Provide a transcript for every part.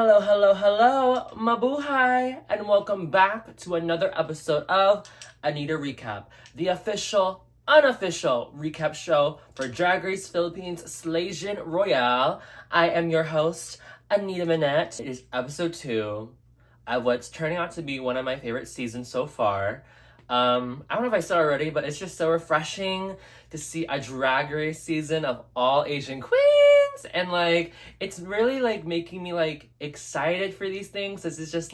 Hello, hello, hello, mabuhay, and welcome back to another episode of Anitta Recap, the official, unofficial recap show for Drag Race Philippines Slaysian Royale. I am your host, Anitta Minette. It is episode 2 of what's turning out to be one of my favorite seasons so far. I don't know if I said already, but it's just so refreshing to see a Drag Race season of all Asian queens, and it's really making me excited for these things. This is just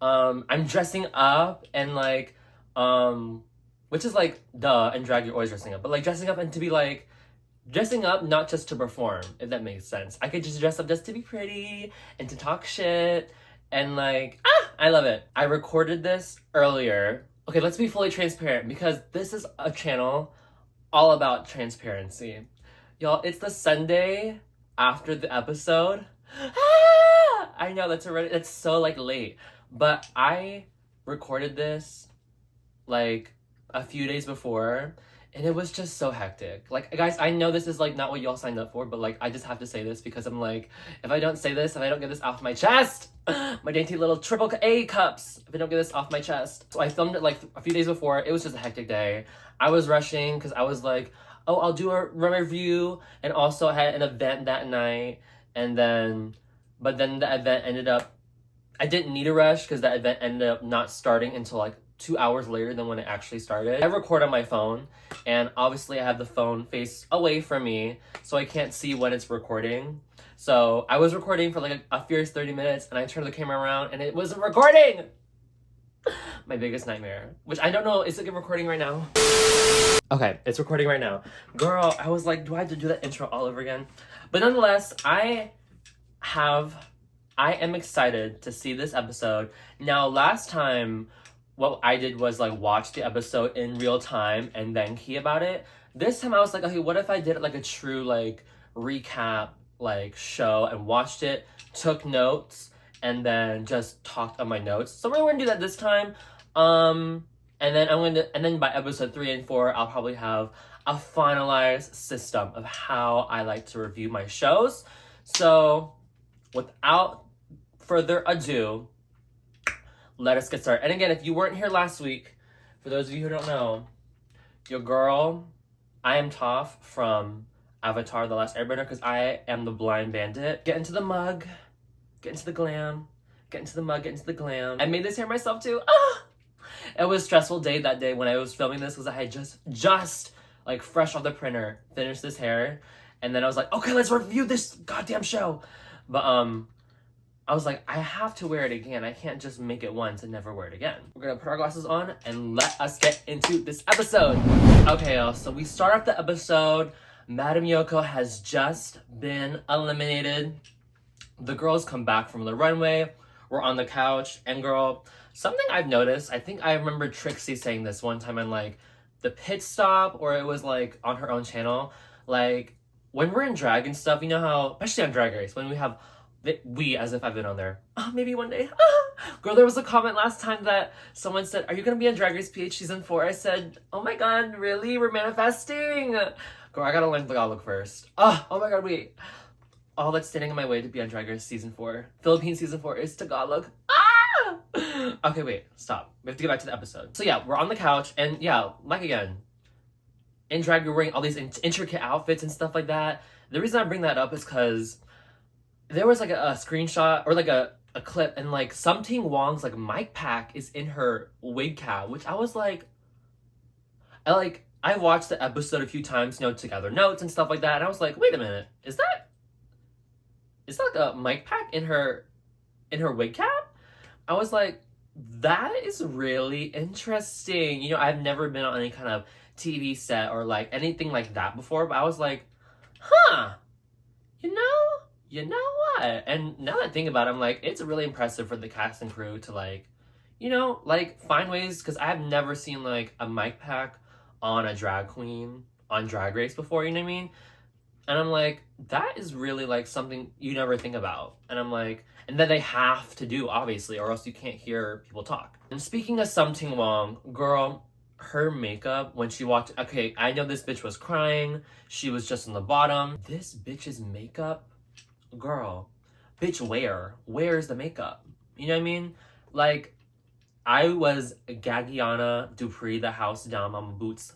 I'm dressing up and which is duh, in drag you're always dressing up, but dressing up and to be dressing up not just to perform, if that makes sense. I could just dress up just to be pretty and to talk shit and I love it. I recorded this earlier. Okay, let's be fully transparent because this is a channel all about transparency. Y'all, it's the Sunday after the episode. I know that's so late. But I recorded this a few days before and it was just so hectic. Guys, I know this is not what y'all signed up for, but I just have to say this because I'm if I don't say this, if I don't get this off my chest, my dainty little triple A cups, if I don't get this off my chest. So I filmed it a few days before. It was just a hectic day. I was rushing because I was oh, I'll do a review, and also I had an event that night, but then the event ended up, I didn't need a rush because that event ended up not starting until 2 hours later than when it actually started. I record on my phone, and obviously I have the phone face away from me, so I can't see when it's recording. So I was recording for a fierce 30 minutes, and I turned the camera around, and it wasn't recording! My biggest nightmare. Which I don't know, is it recording right now? Okay, it's recording right now. Girl, I was do I have to do that intro all over again? But nonetheless, I am excited to see this episode. Now, last time, what I did was watch the episode in real time and then key about it. This time I was okay, what if I did a true recap show and watched it, took notes, and then just talked on my notes. So we're gonna do that this time. And then by episode 3 and 4, I'll probably have a finalized system of how I like to review my shows. So without further ado, let us get started. And again, if you weren't here last week, for those of you who don't know, your girl, I am Toph from Avatar: The Last Airbender, because I am the blind bandit. Get into the mug, get into the glam, get into the mug, get into the glam. I made this hair myself too. Ah! It was a stressful day that day when I was filming this because I had just fresh off the printer, finished this hair. And then I was okay, let's review this goddamn show. But I was I have to wear it again. I can't just make it once and never wear it again. We're gonna put our glasses on and let us get into this episode. Okay, y'all, so we start off the episode. Madam Yoko has just been eliminated. The girls come back from the runway. We're on the couch, and girl, something I've noticed, I think I remember Trixie saying this one time on the pit stop, or it was on her own channel. When we're in drag and stuff, you know how, especially on Drag Race, when we have as if I've been on there. Oh, maybe one day. Girl, there was a comment last time that someone said, are you gonna be on Drag Race PH season 4? I said, oh my god, really? We're manifesting. Girl, I gotta learn the God look first. Oh my god, wait. All that's standing in my way to be on Drag Race season 4, Philippines season 4, is Tagalog. Okay, wait, stop. We have to get back to the episode. So yeah, we're on the couch, and yeah, again, in drag, you're wearing all these intricate outfits and stuff like that. The reason I bring that up is because there was a screenshot or a clip, and Something Wong's mic pack is in her wig cap, which I was I watched the episode a few times, to gather notes and stuff like that, and I was wait a minute, is that a mic pack in her wig cap? I was that is really interesting. I've never been on any kind of TV set or anything like that before, but I was huh, you know what? And now that I think about it, I'm it's really impressive for the cast and crew to find ways, because I have never seen a mic pack on a drag queen on Drag Race before, you know what I mean? And I'm that is really something you never think about. And I'm and then they have to do, obviously, or else you can't hear people talk. And speaking of Something Wong, girl, her makeup when she walked, okay, I know this bitch was crying, she was just on the bottom. This bitch's makeup, girl, bitch, where's the makeup? You know what I mean? Like, I was Gagiana Dupree, the house down on my boots,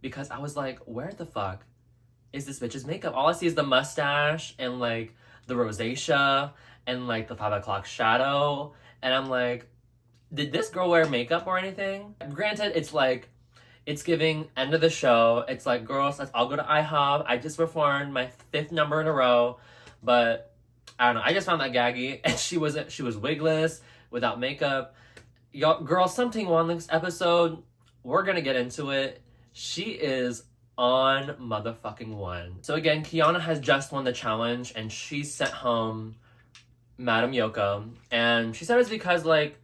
because I was like, where the fuck is this bitch's makeup? All I see is the mustache and like the rosacea and like the 5 o'clock shadow, and I'm like, did this girl wear makeup or anything? Granted, it's like, it's giving end of the show. It's like, girls, let's all go to IHOP. I just performed my 5th number in a row, but I don't know. I just found that gaggy, and she was wigless, without makeup. Y'all, girl, something one next episode. We're gonna get into it. She is on motherfucking one. So again, Kiana has just won the challenge, and she sent home Madam Yoko, and she said it's because like,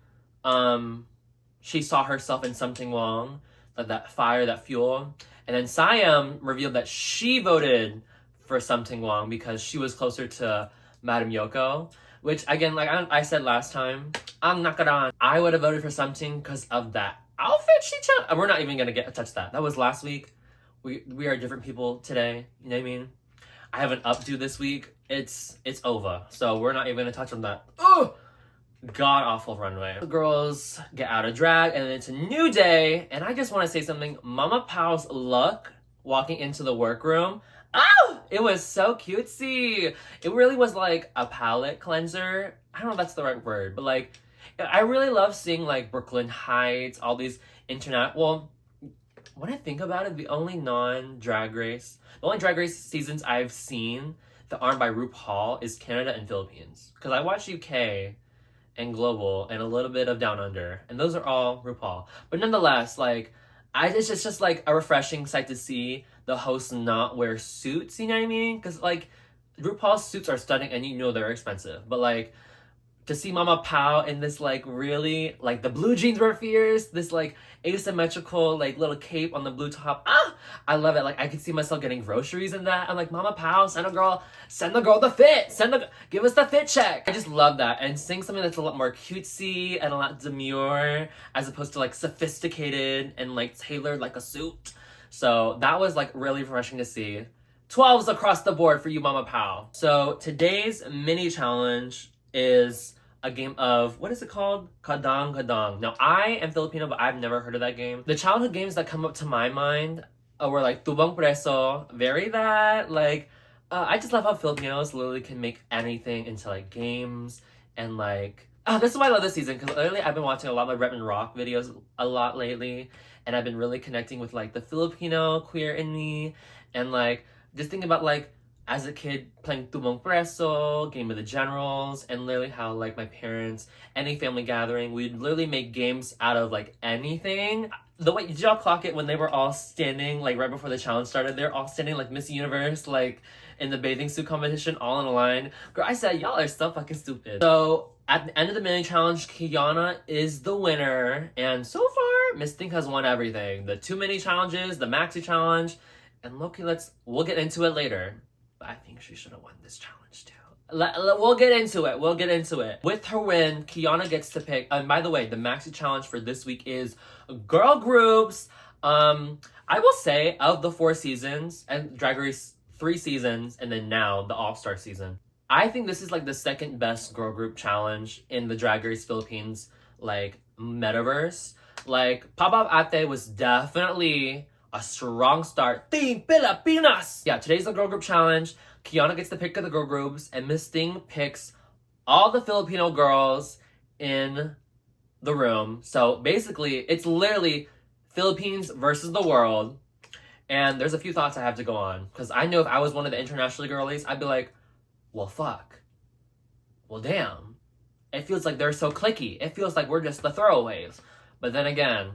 she saw herself in something wrong, like that fire, that fuel. And then Siam revealed that she voted for something wrong because she was closer to Madam Yoko, which again, like I said last time, I'm not gonna. I would have voted for something because of that outfit she chose. We're not even gonna touch that. That was last week. We are different people today. You know what I mean? I have an updo this week. It's over. So we're not even gonna touch on that. Oh, god awful runway. The girls get out of drag and it's a new day. And I just want to say something. Mama Pow's look walking into the workroom. Oh, it was so cutesy. It really was like a palette cleanser. I don't know if that's the right word, but like, I really love seeing like Brooklyn Heights, all these internet. Well, when I think about it, the only drag race seasons I've seen that aren't by RuPaul is Canada and Philippines. Because I watch UK and Global and a little bit of Down Under, and those are all RuPaul. But nonetheless, like, it's just like a refreshing sight to see the hosts not wear suits, you know what I mean? Because like, RuPaul's suits are stunning and you know they're expensive, but like, to see Mama Pow in this like really, like the blue jeans were fierce, this like asymmetrical like little cape on the blue top. I love it. Like, I could see myself getting groceries in that. I'm like, Mama Pow, send the girl the fit. Give us the fit check. I just love that. And seeing something that's a lot more cutesy and a lot demure as opposed to like sophisticated and like tailored like a suit. So that was like really refreshing to see. 12s across the board for you, Mama Pow. So today's mini challenge is a game of, what is it called? Kadang Kadang. Now, I am Filipino, but I've never heard of that game. The childhood games that come up to my mind were like Tubang Preso, very that, like, I just love how Filipinos literally can make anything into like games, and like, this is why I love this season, because literally I've been watching a lot of my Rep and Rock videos a lot lately, and I've been really connecting with like the Filipino queer in me, and like, just thinking about like, as a kid playing Tubong Preso, Game of the Generals, and literally how like my parents, any family gathering, we'd literally make games out of like anything. The way, did y'all clock it when they were all standing, like right before the challenge started, they're all standing like Miss Universe, like in the bathing suit competition, all in a line. Girl, I said, y'all are so fucking stupid. So at the end of the mini challenge, Kiana is the winner, and so far, Miss Think has won everything. The 2 mini challenges, the maxi challenge, and Loki, we'll get into it later. But I think she should have won this challenge too. We'll get into it. With her win, Kiana gets to pick. And by the way, the maxi challenge for this week is girl groups. I will say, of the 4 seasons and Drag Race 3 seasons, and then now the All-Star season, I think this is like the second best girl group challenge in the Drag Race Philippines like metaverse. Like, Pop-Up Ate was definitely a strong start. Team Pilipinas! Yeah, today's the girl group challenge. Kiana gets to pick the girl groups, and Miss Thing picks all the Filipino girls in the room. So basically, it's literally Philippines versus the world. And there's a few thoughts I have to go on, because I know if I was one of the international girlies, I'd be like, well, fuck. Well, damn. It feels like they're so cliquey. It feels like we're just the throwaways. But then again,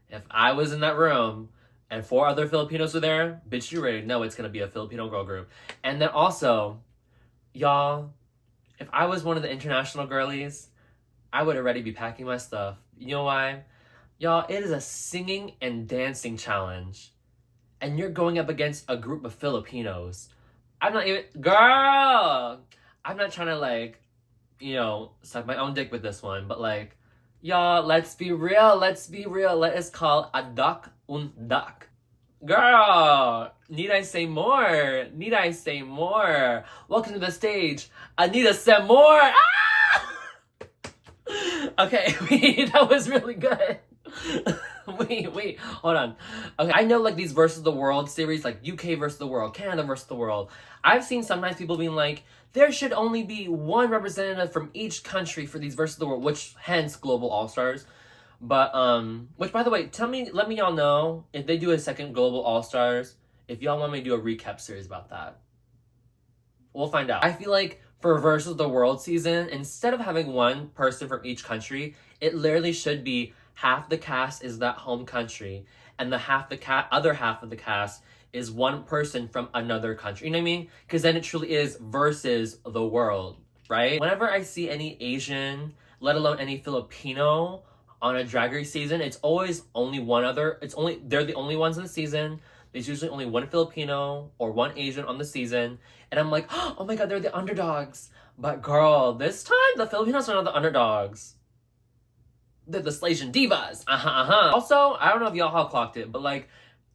if I was in that room and 4 other Filipinos were there, bitch, you already know it's going to be a Filipino girl group. And then also, y'all, if I was one of the international girlies, I would already be packing my stuff. You know why? Y'all, it is a singing and dancing challenge. And you're going up against a group of Filipinos. I'm not even... Girl! I'm not trying to, like, you know, suck my own dick with this one. But, like, y'all, let's be real. Let us call a duck un duck. Girl! Need I say more? Need I say more? Welcome to the stage, Anitta Semore. Ah! Okay, wait, that was really good. Wait, hold on. Okay, I know like these versus the world series, like UK versus the world, Canada versus the world. I've seen sometimes people being like, there should only be one representative from each country for these versus the world, which hence Global All Stars. But which by the way, let me y'all know if they do a second Global All Stars, if y'all want me to do a recap series about that. We'll find out. I feel like for versus the world season, instead of having one person from each country, it literally should be half the cast is that home country, and the other half of the cast is one person from another country. You know what I mean? Because then it truly is versus the world, right? Whenever I see any Asian, let alone any Filipino on a Drag Race season, it's always only one other. They're the only ones in the season. There's usually only one Filipino or one Asian on the season, and I'm like, oh my god, they're the underdogs. But girl, this time the Filipinos are not the underdogs. They're the Slaysian divas. Also, I don't know if y'all have clocked it, but like,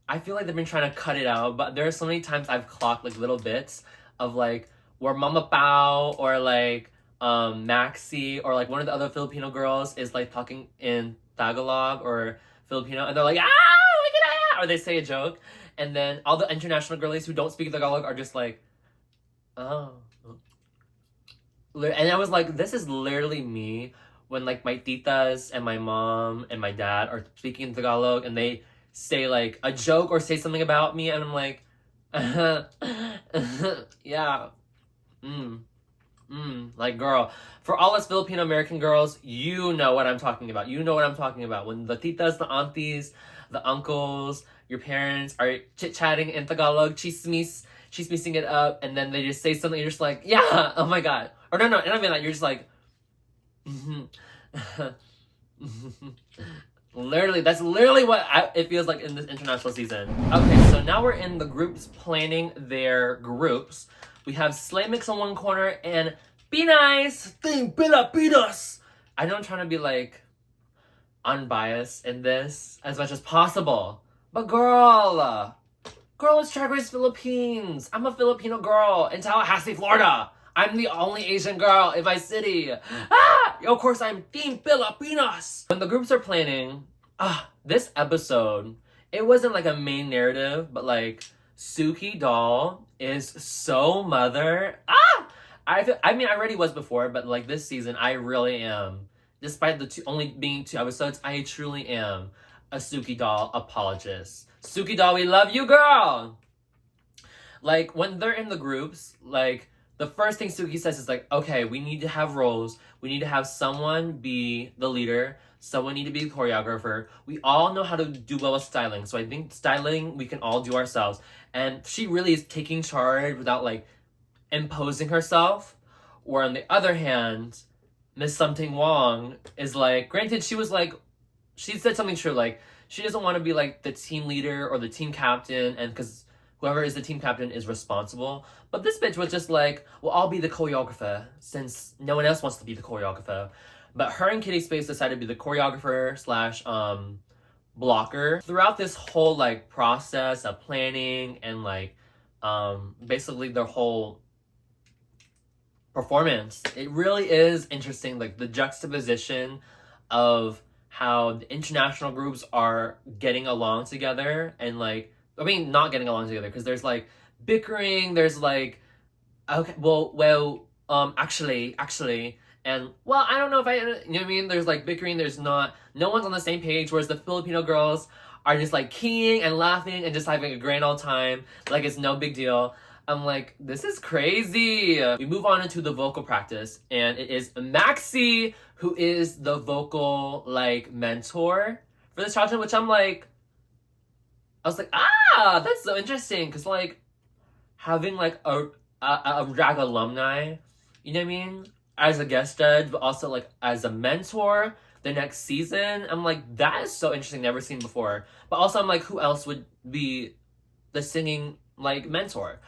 I feel like they've been trying to cut it out. But there are so many times I've clocked like little bits of like where Mama Pao or like Maxi or like one of the other Filipino girls is like talking in Tagalog or Filipino, and they're like, ah, look at that, or they say a joke, and then all the international girlies who don't speak Tagalog are just like, oh. And I was like, this is literally me when like my titas and my mom and my dad are speaking in Tagalog and they say like a joke or say something about me, and I'm like, yeah, like girl, for all us Filipino American girls, you know what I'm talking about. You know what I'm talking about. When the titas, the aunties, the uncles, your parents are chit-chatting in Tagalog, chismising it up, and then they just say something, you're just like, yeah, oh my god. Or no, and I mean that, you're just like, literally, that's literally what it feels like in this international season. Okay, so now we're in the groups planning their groups. We have Slay Mix on one corner and Be Nice, Team Pilipinas. I know I'm trying to be like unbiased in this as much as possible, but girl, it's Drag Race Philippines. I'm a Filipino girl in Tallahassee, Florida. I'm the only Asian girl in my city. Of course, I'm Team Pilipinas. When the groups are planning, this episode, it wasn't like a main narrative, but like Suki Doll is so mother. I already was before, but like this season, I really am. Despite the only being 2 episodes, I truly am a Suki Doll apologist. Suki Doll, we love you, girl. Like when they're in the groups, like the first thing Suki says is like, okay, we need to have roles. We need to have someone be the leader. Someone need to be the choreographer. We all know how to do well with styling. So I think styling, we can all do ourselves. And she really is taking charge without like imposing herself. Or on the other hand, Miss Something Wong is like, granted, she said something true. Like, she doesn't want to be like the team leader or the team captain. And because whoever is the team captain is responsible. But this bitch was just like, well, I'll be the choreographer since no one else wants to be the choreographer. But her and Kitty Space decided to be the choreographer / blocker. Throughout this whole like process of planning and like basically their whole performance, it really is interesting, like the juxtaposition of how the international groups are getting along together and like, I mean, not getting along together because there's like bickering, there's like, okay, actually, and well, I don't know if you know what I mean? There's like bickering, no one's on the same page, whereas the Filipino girls are just like keying and laughing and just having a grand old time, like it's no big deal. I'm like, this is crazy. We move on into the vocal practice, and it is Maxi who is the vocal like mentor for this challenge, which I was like, that's so interesting, because like having like a drag alumni, you know what I mean, as a guest judge, but also like as a mentor the next season, I'm like, that is so interesting, never seen before. But also I'm like, who else would be the singing like mentor?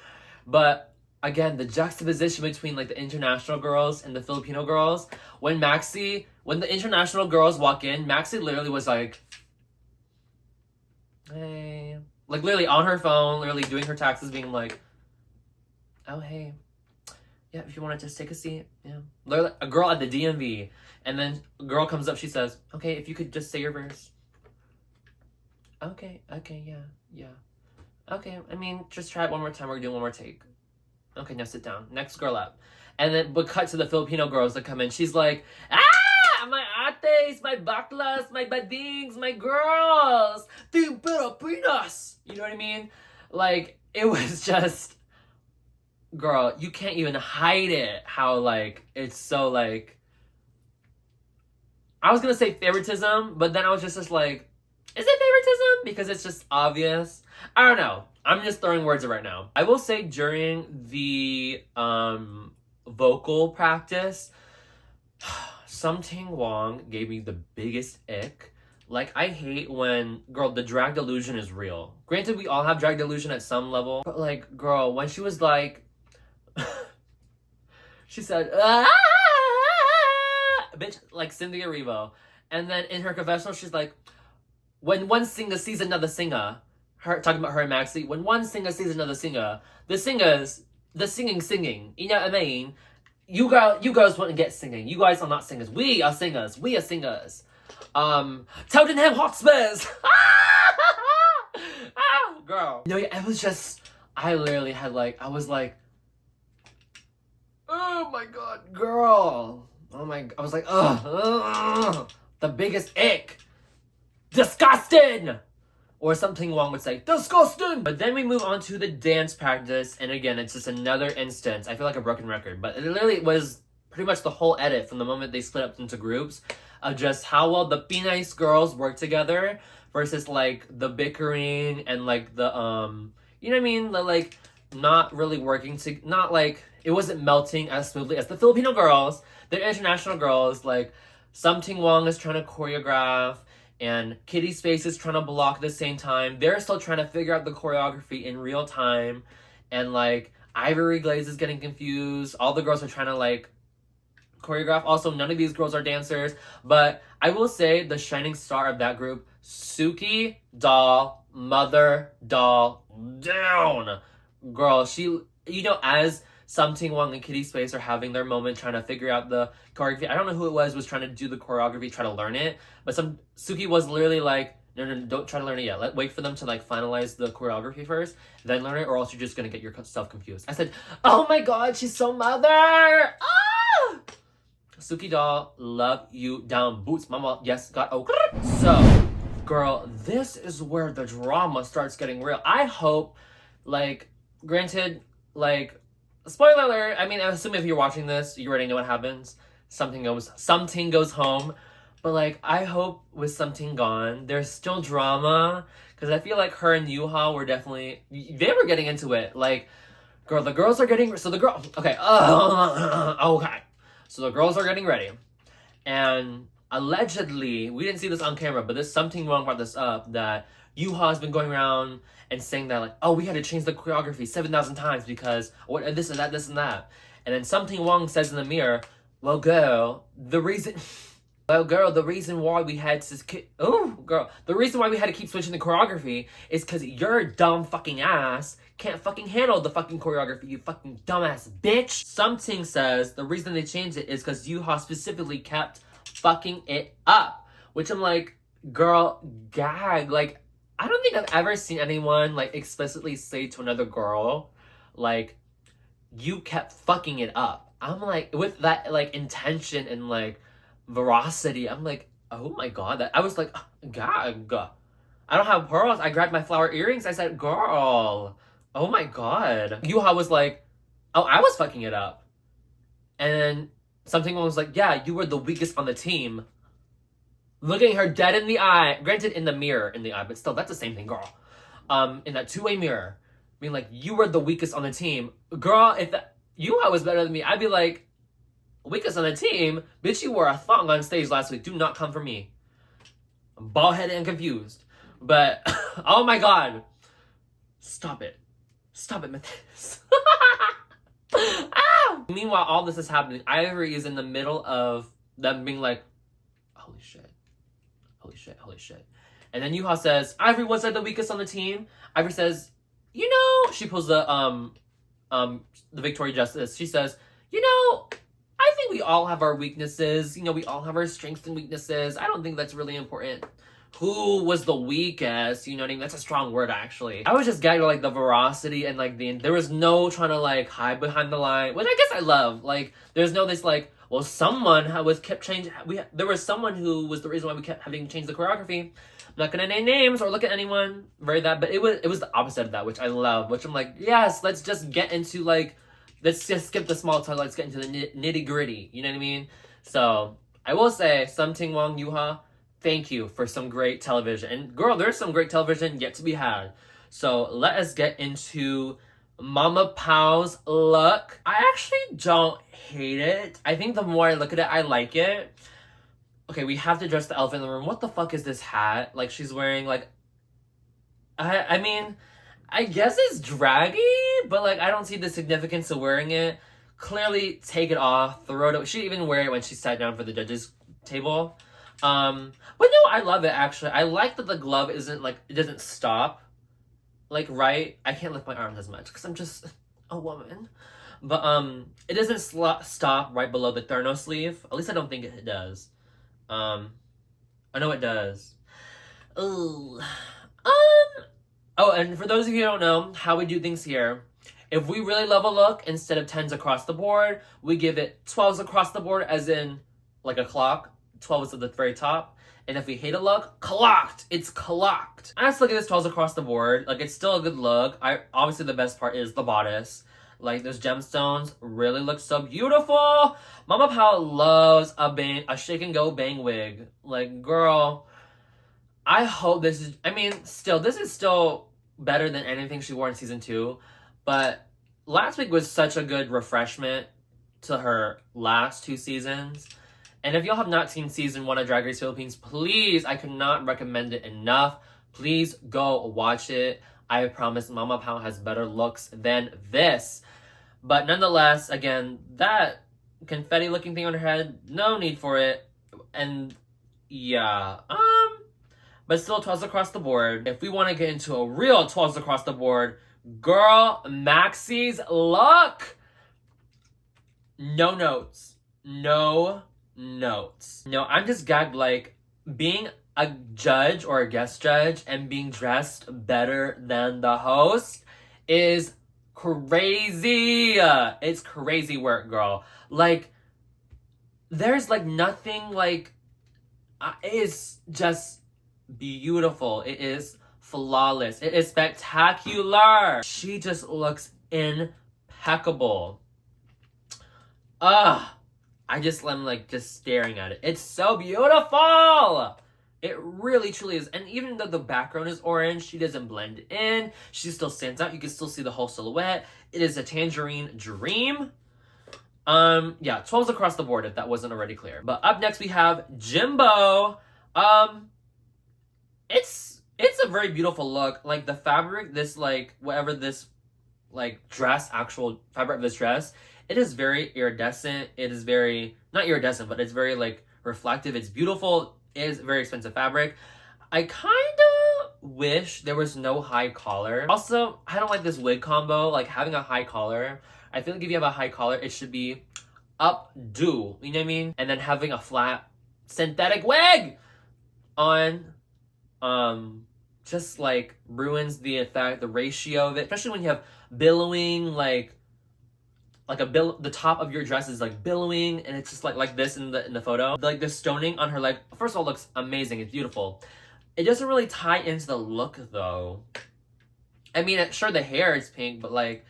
But again, the juxtaposition between like the international girls and the Filipino girls, when the international girls walk in, Maxi literally was like, hey, Like, literally on her phone, literally doing her taxes, being like, oh, hey. Yeah, if you want to just take a seat. Yeah. Literally, a girl at the DMV. And then a girl comes up, she says, okay, if you could just say your verse. Okay, yeah. Okay, I mean, just try it one more time. We're doing one more take. Okay, now sit down. Next girl up. And then, but cut to the Filipino girls that come in. She's like, my ates, my baklas, my badings, my girls. Team Pilipinas. You know what I mean? Like, it was just, girl, you can't even hide it. How, like, it's so, like, I was gonna say favoritism, but then I was just like, is it favoritism? Because it's just obvious. I don't know. I'm just throwing words right now. I will say during the vocal practice, Something Wong gave me the biggest ick. Like, I hate when, girl, the drag delusion is real. Granted, we all have drag delusion at some level, but like, girl, when she was like, she said, bitch, like Cynthia Erivo. And then in her confessional, she's like, when one singer sees another singer, her talking about her and Maxie, when one singer sees another singer, the singing, you know what I mean? You girls wouldn't get singing. You guys are not singers. We are singers. We are singers. Tottenham Hotspurs. Girl. No, yeah, it was just, I literally had like, I was like, oh my god, girl. Oh my, I was like, ugh, the biggest ick. Disgusting! Or Something Wong would say, disgusting! But then we move on to the dance practice, and again, it's just another instance. I feel like a broken record, but it literally was pretty much the whole edit from the moment they split up into groups of just how well the P-Nice girls work together versus like the bickering and like the, you know what I mean? The, like, not really working to, not like, it wasn't melting as smoothly as the Filipino girls, the international girls. Like, Something Wong is trying to choreograph, and Kitty Space is trying to block at the same time. They're still trying to figure out the choreography in real time. And, like, Ivory Glaze is getting confused. All the girls are trying to, like, choreograph. Also, none of these girls are dancers. But I will say the shining star of that group, Suki, doll, mother, doll, down. Girl, she, you know, as Something Wong and Kitty Space are having their moment trying to figure out the choreography. I don't know who it was trying to do the choreography, try to learn it. But Suki was literally like, no, don't try to learn it yet. Wait for them to like finalize the choreography first, then learn it, or else you're just gonna get yourself confused. I said, oh my god, she's so mother! Ah! Suki doll, love you down boots, mama. Yes, got okay. So, girl, this is where the drama starts getting real. I hope, like, granted, like, spoiler alert, I mean, I assume if you're watching this, you already know what happens. Something goes home. But, like, I hope with Something Gone, there's still drama. Because I feel like her and Yuha were definitely, they were getting into it. Like, girl, the girls are getting, so the girl, okay, okay. So the girls are getting ready. And allegedly, we didn't see this on camera, but this Something Wrong brought this up, that Yuha's been going around and saying that, like, oh, we had to change the choreography 7,000 times because what, this and that, this and that. And then Something Wrong says in the mirror, well, girl, the reason why we had to the reason why we had to keep switching the choreography is because your dumb fucking ass can't fucking handle the fucking choreography, you fucking dumbass bitch. Something says the reason they changed it is because Yuha specifically kept fucking it up. Which I'm like, girl, gag. Like, I don't think I've ever seen anyone, like, explicitly say to another girl, like, you kept fucking it up. I'm like, with that, like, intention and, like, veracity, I'm like, oh my god. I was like, gag. I don't have pearls. I grabbed my flower earrings. I said, girl, oh my god. Yuha was like, oh, I was fucking it up. And then Something was like, yeah, you were the weakest on the team. Looking her dead in the eye. Granted, in the mirror in the eye, but still, that's the same thing, girl. In that two-way mirror. Being like, you were the weakest on the team. Girl, if Yuha was better than me, I'd be like, weakest on the team? Bitch, you wore a thong on stage last week. Do not come for me. I'm bald-headed and confused. But, oh my god. Stop it. Stop it, Matthias. Ah! Meanwhile, all this is happening. Ivory is in the middle of them being like, holy shit. Holy shit, holy shit. And then Yuha says, Ivory, was I the weakest on the team? Ivory says, you know, she pulls the Victoria Justice. She says, you know, I think we all have our weaknesses. You know, we all have our strengths and weaknesses. I don't think that's really important. Who was the weakest? You know what I mean? That's a strong word, actually. I was just gagged like the veracity and like there was no trying to like hide behind the line, which I guess I love. Like, there's no this like, well, someone kept changing. There was someone who was the reason why we kept having to change the choreography. I'm not gonna name names or look at anyone, but it was the opposite of that, which I love. Which I'm like, yes, let's just get into like, let's just skip the small talk. Let's get into the nitty gritty. You know what I mean? So I will say, Something Wong Yuha, thank you for some great television. And girl, there's some great television yet to be had. So let us get into Mama Pao's look. I actually don't hate it. I think the more I look at it, I like it. Okay, we have to address the elephant in the room. What the fuck is this hat? Like, she's wearing, like... I mean, I guess it's draggy, but, like, I don't see the significance of wearing it. Clearly, take it off, throw it away. She didn't even wear it when she sat down for the judges' table. But no, I love it, actually. I like that the glove isn't, like, it doesn't stop. Like, right? I can't lift my arms as much, because I'm just a woman. But, it doesn't stop right below the Therno sleeve. At least I don't think it does. I know it does. Ooh. Oh, and for those of you who don't know how we do things here, if we really love a look, instead of 10s across the board, we give it 12s across the board, as in, like a clock. 12 is at the very top. And if we hate a look, clocked! It's clocked! I just look at this 12s across the board. Like, it's still a good look. Obviously, the best part is the bodice. Like, those gemstones really look so beautiful. Mama Pao loves a shake and go bang wig. Like, girl, I hope this is, this is still better than anything she wore in season 2. But last week was such a good refreshment to her last 2 seasons. And if y'all have not seen season 1 of Drag Race Philippines, please, I could not recommend it enough. Please go watch it. I promise Mama Pao has better looks than this. But nonetheless, again, that confetti looking thing on her head, no need for it. And yeah, but still 12s across the board. If we want to get into a real 12s across the board, girl, Maxie's look. No notes. No notes. No, I'm just gagged. Like, being a judge or a guest judge and being dressed better than the host is crazy. It's crazy work, girl. Like, there's like nothing, like, it is just beautiful. It is flawless. It is spectacular. She just looks impeccable. I'm like just staring at it. It's so beautiful. It really truly is. And even though the background is orange, she doesn't blend in. She still stands out. You can still see the whole silhouette. It is a tangerine dream. Yeah, 12s across the board if that wasn't already clear. But up next we have Jimbo. It's a very beautiful look. Like, the fabric, this like whatever this like dress, actual fabric of this dress, it is very iridescent. It is very, not iridescent, but it's very like reflective. It's beautiful. It is very expensive fabric. I kind of wish there was no high collar. Also, I don't like this wig combo. Like, having a high collar, I feel like if you have a high collar, it should be updo. You know what I mean? And then having a flat synthetic wig on, just like ruins the effect, the ratio of it. Especially when you have billowing, like the top of your dress is like billowing, and it's just like this in the photo. Like, the stoning on her leg, first of all, looks amazing. It's beautiful. It doesn't really tie into the look though. I mean, sure, the hair is pink, but like,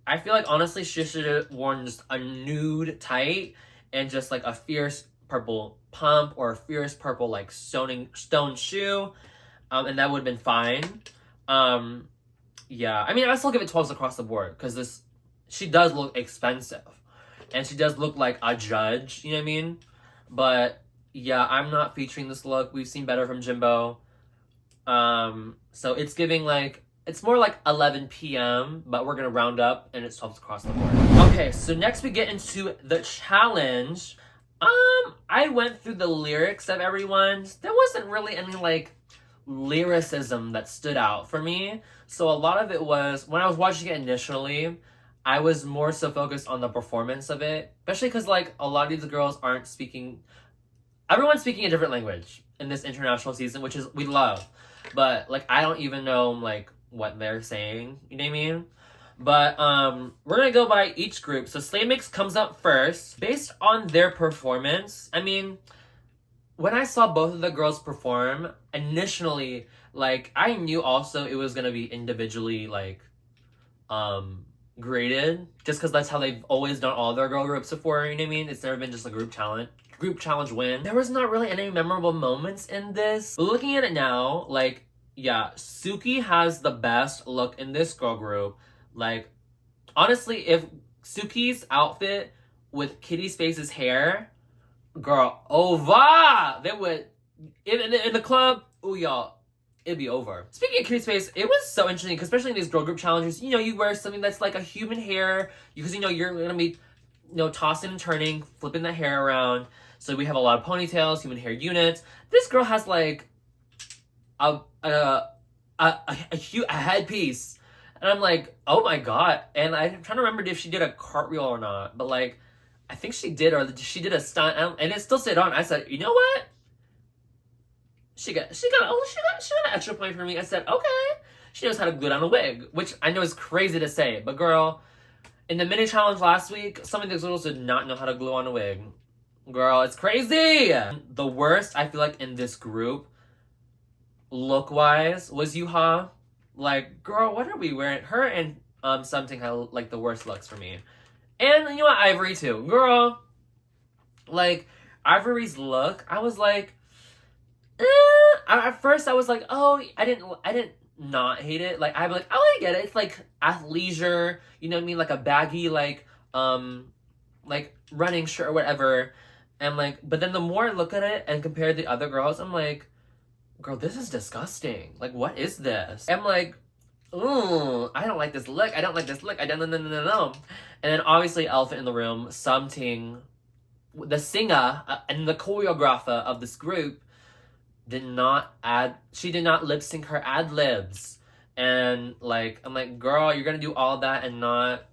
I feel like honestly she should have worn just a nude tight and just like a fierce purple pump or a fierce purple like stone shoe, and that would have been fine. Yeah, I mean, I still give it 12s across the board because she does look expensive, and she does look like a judge, you know what I mean? But yeah, I'm not featuring this look. We've seen better from Jimbo. So it's giving like, it's more like 11 p.m., but we're gonna round up and it's 12s across the board. Okay, so next we get into the challenge. I went through the lyrics of everyone's. There wasn't really any like lyricism that stood out for me. So a lot of it was, when I was watching it initially, I was more so focused on the performance of it, especially because like a lot of these girls aren't speaking, everyone's speaking a different language in this international season, which is, we love, but like I don't even know like what they're saying, you know what I mean? But we're gonna go by each group. So Slay Mix comes up first. Based on their performance, I mean, when I saw both of the girls perform, initially, like, I knew also it was gonna be individually, like, graded. Just because that's how they've always done all their girl groups before, you know what I mean? It's never been just a group challenge win. There was not really any memorable moments in this. But looking at it now, like, yeah, Suki has the best look in this girl group. Like, honestly, if Suki's outfit with Kitty Space's hair, girl, over! They would, in the club, ooh, y'all, it'd be over. Speaking of Kitty Space, it was so interesting, because especially in these girl group challenges, you know, you wear something that's like a human hair, because, you know, you're gonna be, you know, tossing and turning, flipping the hair around. So we have a lot of ponytails, human hair units. This girl has like a headpiece, and I'm like, oh my god. And I'm trying to remember if she did a cartwheel or not, but like, I think she did, or she did a stunt, and it still stayed on. I said, you know what? She got an extra point for me. I said, okay. She knows how to glue down a wig, which I know is crazy to say, but girl, in the mini challenge last week, some of these girls did not know how to glue on a wig. Girl, it's crazy! The worst, I feel like, in this group, look-wise, was Yuha. Like, girl, what are we wearing? Her and something had, like, the worst looks for me. And, you know what, Ivory, too. Girl, like, Ivory's look, I was like, at first, I was like, oh, I didn't not hate it. Like, I'm like, oh, I get it. It's, like, athleisure, you know what I mean? Like, a baggy, like, running shirt or whatever. And like, but then the more I look at it and compare the other girls, I'm like, girl, this is disgusting. Like, what is this? I'm like, ooh, I don't like this look. I don't like this look. I don't know. And then obviously Elephant in the Room, Something, the singer and the choreographer of this group she did not lip sync her ad libs. And like, I'm like, girl, you're gonna do all that and not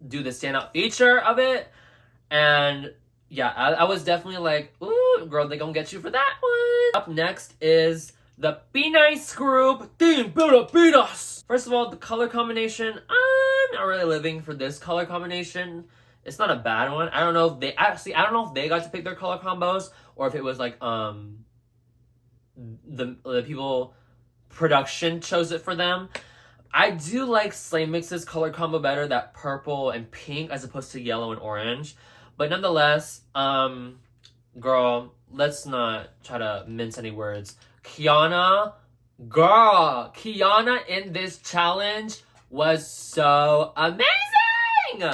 do the standout feature of it. And yeah, I was definitely like, ooh, girl, they gonna get you for that one. Up next is the Be Nice group. Team Beat Us. First of all, the color combination, I'm not really living for this color combination. It's not a bad one. I don't know if they got to pick their color combos, or if it was like, the people production chose it for them. I do like Slay Mix's color combo better, that purple and pink as opposed to yellow and orange. But nonetheless, girl, let's not try to mince any words. Kiana in this challenge was so amazing!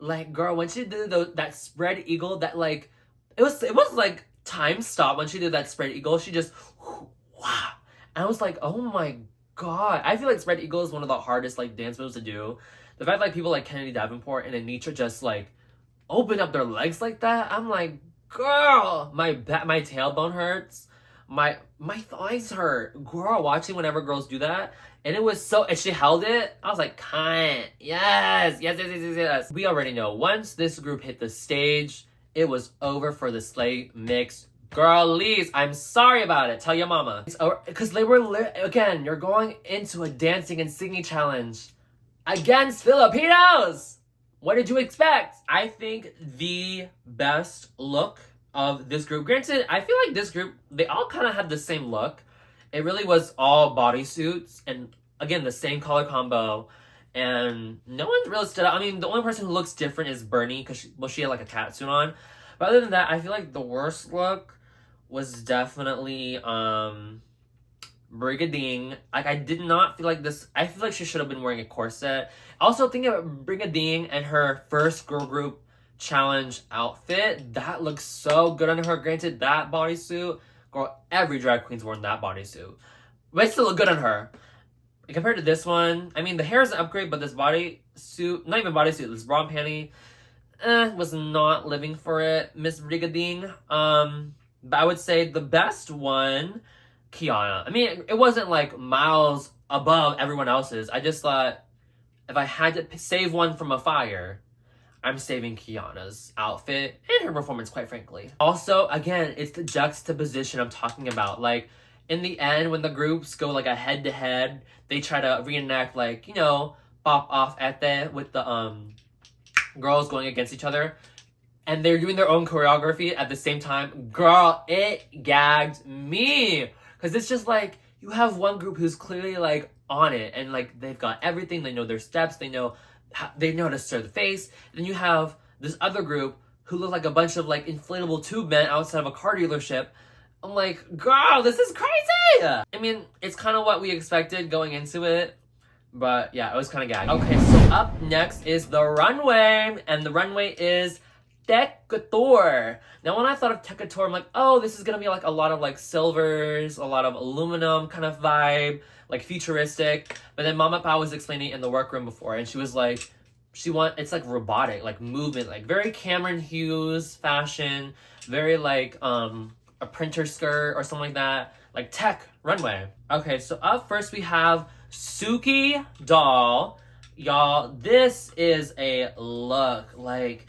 Like, girl, when she did that spread eagle, that like, it was like time stop when she did that spread eagle. She just, wow. And I was like, oh my god. I feel like spread eagle is one of the hardest like dance moves to do. The fact like people like Kennedy Davenport and Anitta just like open up their legs like that, I'm like, girl, my tailbone hurts, my thighs hurt, girl, watching whenever girls do that. And it was so, and she held it, I was like, cunt, yes. We already know, once this group hit the stage, it was over for the Slay Mix girlies. I'm sorry about it, tell your mama. Because they were, again, you're going into a dancing and singing challenge against Filipinos. What did you expect? I think the best look of this group, granted, I feel like this group, they all kind of had the same look. It really was all bodysuits, and again, the same color combo, and no one really stood out. I mean, the only person who looks different is Bernie, because she had like a cat suit on. But other than that, I feel like the worst look was definitely Brigadine. Like, I did not feel like this. I feel like she should have been wearing a corset. Also, thinking about Brigadine and her first girl group challenge outfit, that looks so good on her. Granted, that bodysuit, girl, every drag queen's worn that bodysuit, but it still look good on her. And compared to this one, I mean, the hair is an upgrade, but this bodysuit, not even bodysuit, this bra and panty, was not living for it, Miss Brigadine. But I would say the best one, Kiana. I mean, it wasn't like miles above everyone else's. I just thought if I had to save one from a fire, I'm saving Kiana's outfit and her performance, quite frankly. Also, again, it's the juxtaposition I'm talking about. Like, in the end, when the groups go like a head-to-head, they try to reenact like, you know, pop off at the with the girls going against each other. And they're doing their own choreography at the same time. Girl, it gagged me. Because it's just like, you have one group who's clearly like on it. And like, they've got everything. They know their steps. They know how to stir the face. Then you have this other group who look like a bunch of like inflatable tube men outside of a car dealership. I'm like, girl, this is crazy. I mean, it's kind of what we expected going into it. But yeah, it was kind of gagging. Okay, so up next is the runway. And the runway is Decatur. Now, when I thought of Decatur, I'm like, oh, this is gonna be like a lot of like silvers, a lot of aluminum kind of vibe, like futuristic. But then Mama Pao was explaining in the workroom before, and she was like, it's like robotic, like movement, like very Cameron Hughes fashion, very like a printer skirt or something like that, like tech runway. Okay, so up first we have Suki Doll. Y'all, this is a look like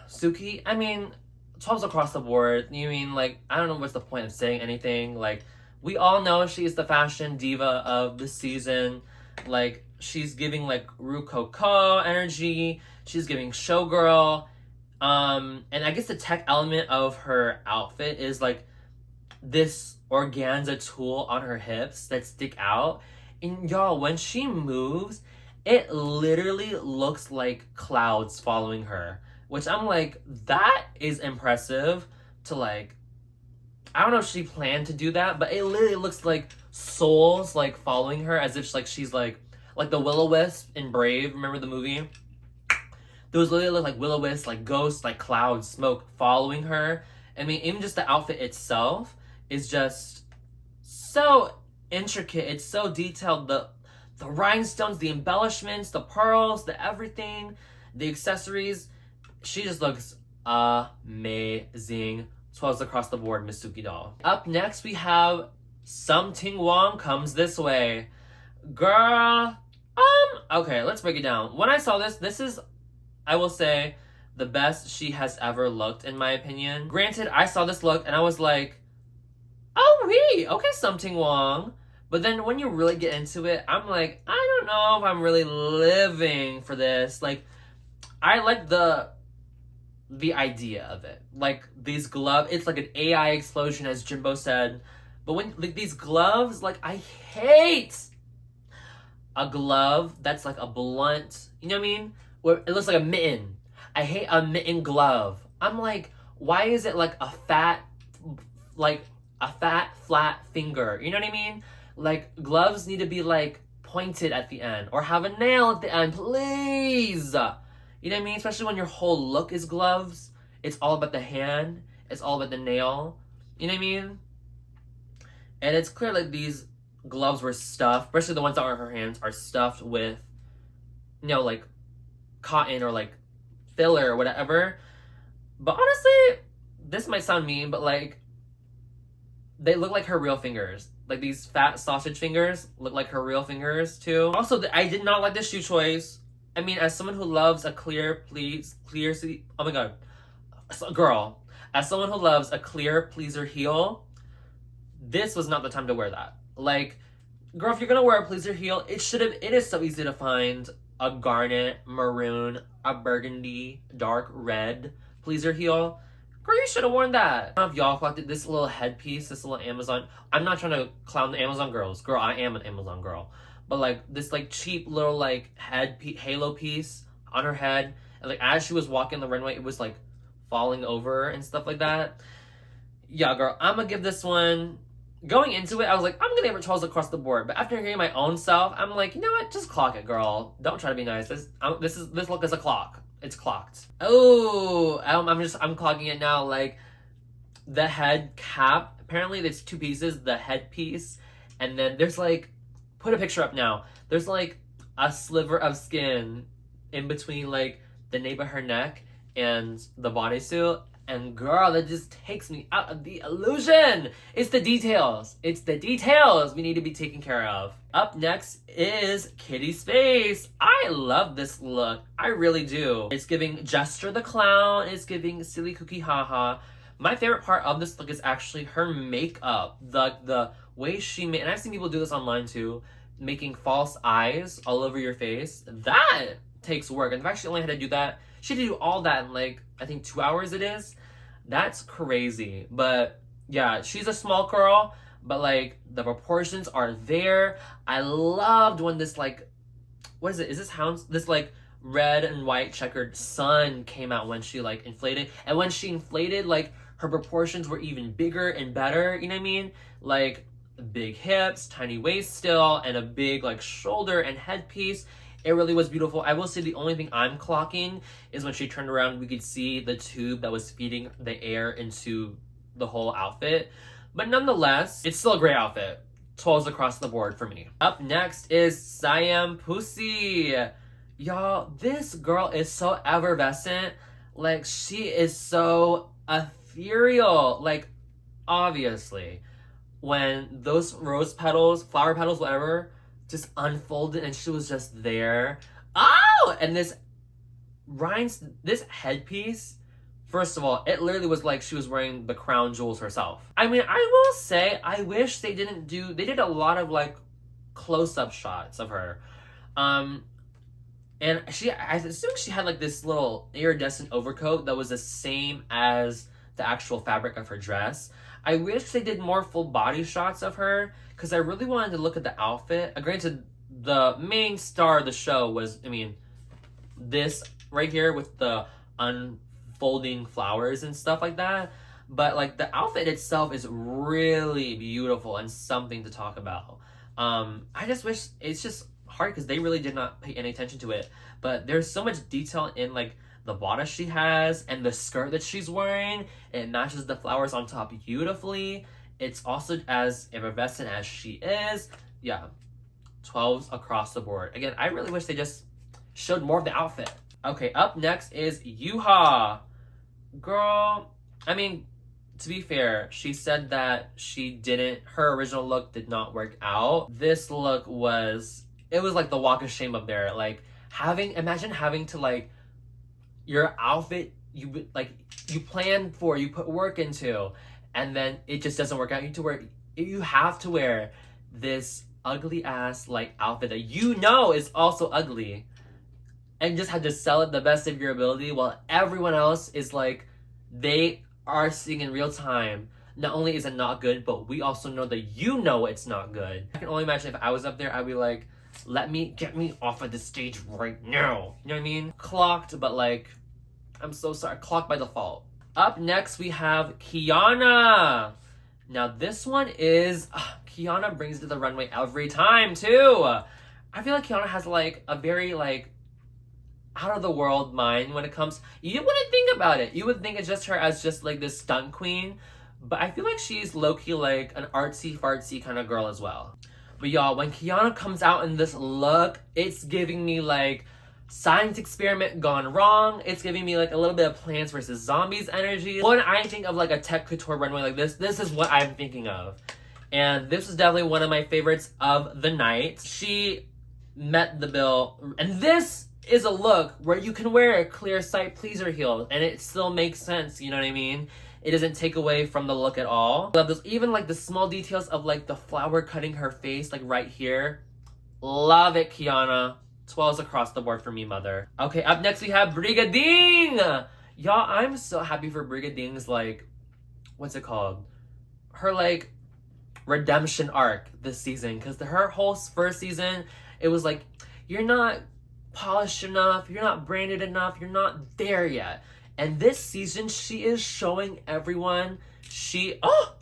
Suki. I mean, 12s across the board. You mean, like, I don't know what's the point of saying anything. Like, we all know she's the fashion diva of the season. Like, she's giving like Rococo energy. She's giving showgirl. And I guess the tech element of her outfit is like this organza tulle on her hips that stick out. And y'all, when she moves, it literally looks like clouds following her. Which I'm like, that is impressive to like, I don't know if she planned to do that, but it literally looks like souls like following her as if like she's like the Will-O-Wisp in Brave. Remember the movie? Those literally look like Will-O-Wisp, like ghosts, like clouds, smoke following her. I mean, even just the outfit itself is just so intricate. It's so detailed. The rhinestones, the embellishments, the pearls, the everything, the accessories. She just looks amazing. 12s across the board, Miss Suki Doll. Up next, we have Something Wong Comes This Way. Girl, okay, let's break it down. When I saw this is, I will say, the best she has ever looked, in my opinion. Granted, I saw this look and I was like, oh, wait, okay, Something Wong. But then when you really get into it, I'm like, I don't know if I'm really living for this. Like, I like the idea of it. Like, these gloves, it's like an AI explosion, as Jimbo said. But when, like, these gloves, like, I hate a glove that's like a blunt, you know what I mean? Where it looks like a mitten. I hate a mitten glove. I'm like, why is it like a fat, flat finger? You know what I mean? Like, gloves need to be like pointed at the end or have a nail at the end, please. You know what I mean? Especially when your whole look is gloves. It's all about the hand. It's all about the nail. You know what I mean? And it's clear like these gloves were stuffed, especially the ones that are on her hands, are stuffed with, you know, like cotton or like filler or whatever. But honestly, this might sound mean, but like, they look like her real fingers. Like, these fat sausage fingers look like her real fingers too. Also, I did not like the shoe choice. I mean, as someone who loves a oh my god, girl, as someone who loves a clear pleaser heel, this was not the time to wear that. Like, girl, if you're gonna wear a pleaser heel, it is so easy to find a garnet, maroon, a burgundy, dark red pleaser heel. Girl, you should have worn that. I don't know if y'all collected this little headpiece, this little Amazon. I'm not trying to clown the Amazon girls. Girl, I am an Amazon girl. But like this like cheap little like halo piece on her head. And like as she was walking the runway, it was like falling over and stuff like that. Yeah, girl, I'm gonna give this one, going into it, I was like, I'm gonna give it 12s across the board. But after hearing my own self, I'm like, you know what? Just clock it, girl. Don't try to be nice. This look is a clock. It's clocked. Oh, I'm clocking it now. Like, the head cap, apparently there's two pieces, the head piece, and then there's like, put a picture up now. There's like a sliver of skin in between like the nape of her neck and the bodysuit. And girl, that just takes me out of the illusion. It's the details. It's the details we need to be taken care of. Up next is Kitty's face. I love this look. I really do. It's giving Jester the Clown. It's giving Silly Cookie Haha. My favorite part of this look is actually her makeup. The way she made, and I've seen people do this online too, making false eyes all over your face. That takes work. And the fact she only had to do that, she had to do all that in like, I think 2 hours it is. That's crazy. But yeah, she's a small girl, but like the proportions are there. I loved when this like, what is it? Is this hound? This like red and white checkered sun came out when she like inflated. And when she inflated, like her proportions were even bigger and better. You know what I mean? Like big hips, tiny waist still, and a big like shoulder and headpiece. It really was beautiful. I will say the only thing I'm clocking is when she turned around, we could see the tube that was feeding the air into the whole outfit. But nonetheless, it's still a great outfit. 12s across the board for me. Up next is Siam Pussy. Y'all, this girl is so effervescent. Like, she is so ethereal. Like, obviously, when those rose petals, flower petals, whatever, just unfolded and she was just there. Oh! And this headpiece, first of all, it literally was like she was wearing the crown jewels herself. I mean, I will say, I wish they did a lot of like close-up shots of her. And I assume she had like this little iridescent overcoat that was the same as the actual fabric of her dress. I wish they did more full body shots of her because I really wanted to look at the outfit. Granted, the main star of the show was, I mean, this right here with the unfolding flowers and stuff like that. But like the outfit itself is really beautiful and something to talk about. I just wish, it's just hard because they really did not pay any attention to it. But there's so much detail in like the bodice she has and the skirt that she's wearing. It matches the flowers on top beautifully. It's also as effervescent as she is. Yeah, 12s across the board. Again, I really wish they just showed more of the outfit. Okay, up next is Yuha. Girl, I mean, to be fair, she said that her original look did not work out. This look it was like the walk of shame up there. Like imagine having to like, your outfit you plan for, you put work into, and then it just doesn't work out. You have to wear this ugly ass like outfit that you know is also ugly, and just have to sell it the best of your ability while everyone else is like, they are seeing in real time, not only is it not good, but we also know that you know it's not good. I can only imagine if I was up there, I'd be like, get me off of the stage right now. You know what I mean? Clocked, but like, I'm so sorry, clocked by default. Up next, we have Kiana. Now this one is, Kiana brings it to the runway every time too. I feel like Kiana has like a very like out of the world mind when it comes, you wouldn't think about it. You would think it's just her as just like this stunt queen, but I feel like she's low-key like an artsy fartsy kind of girl as well. But y'all, when Kiana comes out in this look, it's giving me like science experiment gone wrong. It's giving me like a little bit of Plants vs. Zombies energy. When I think of like a tech couture runway like this is what I'm thinking of. And this is definitely one of my favorites of the night. She met the bill. And this is a look where you can wear a clear sight pleaser heel and it still makes sense, you know what I mean? It doesn't take away from the look at all. I love this, even like the small details of like the flower cutting her face, like right here. Love it, Kiana. 12s across the board for me, mother. Okay, up next we have Brigading! Y'all, I'm so happy for Brigading's like, what's it called? Her like redemption arc this season. Because her whole first season, it was like, you're not polished enough, you're not branded enough, you're not there yet. And this season, she is showing everyone oh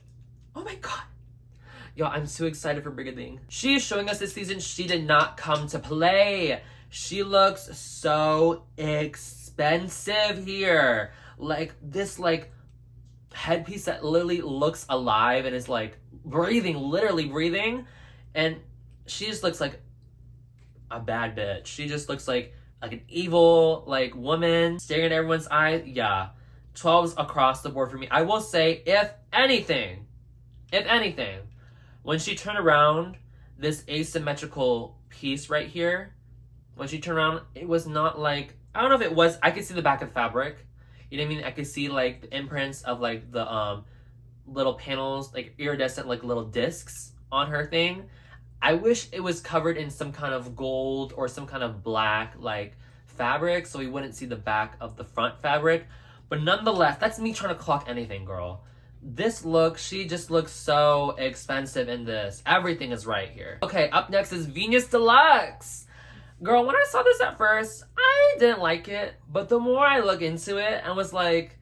my god. Y'all, I'm so excited for Brigading. She is showing us this season she did not come to play. She looks so expensive here. Like, this, like, headpiece that literally looks alive and is, like, breathing, literally breathing. And she just looks like a bad bitch. She just looks like an evil, like, woman staring at everyone's eyes. Yeah. 12s across the board for me. I will say, if anything, when she turned around, this asymmetrical piece right here, when she turned around, it was not like, I don't know if it was, I could see the back of the fabric. You know what I mean? I could see like the imprints of like the little panels, like iridescent like little discs on her thing. I wish it was covered in some kind of gold or some kind of black like fabric so we wouldn't see the back of the front fabric. But nonetheless, that's me trying to clock anything, girl. This look, she just looks so expensive in this. Everything is right here. Okay, up next is Venus Deluxe. Girl, when I saw this at first, I didn't like it. But the more I look into it, I was like,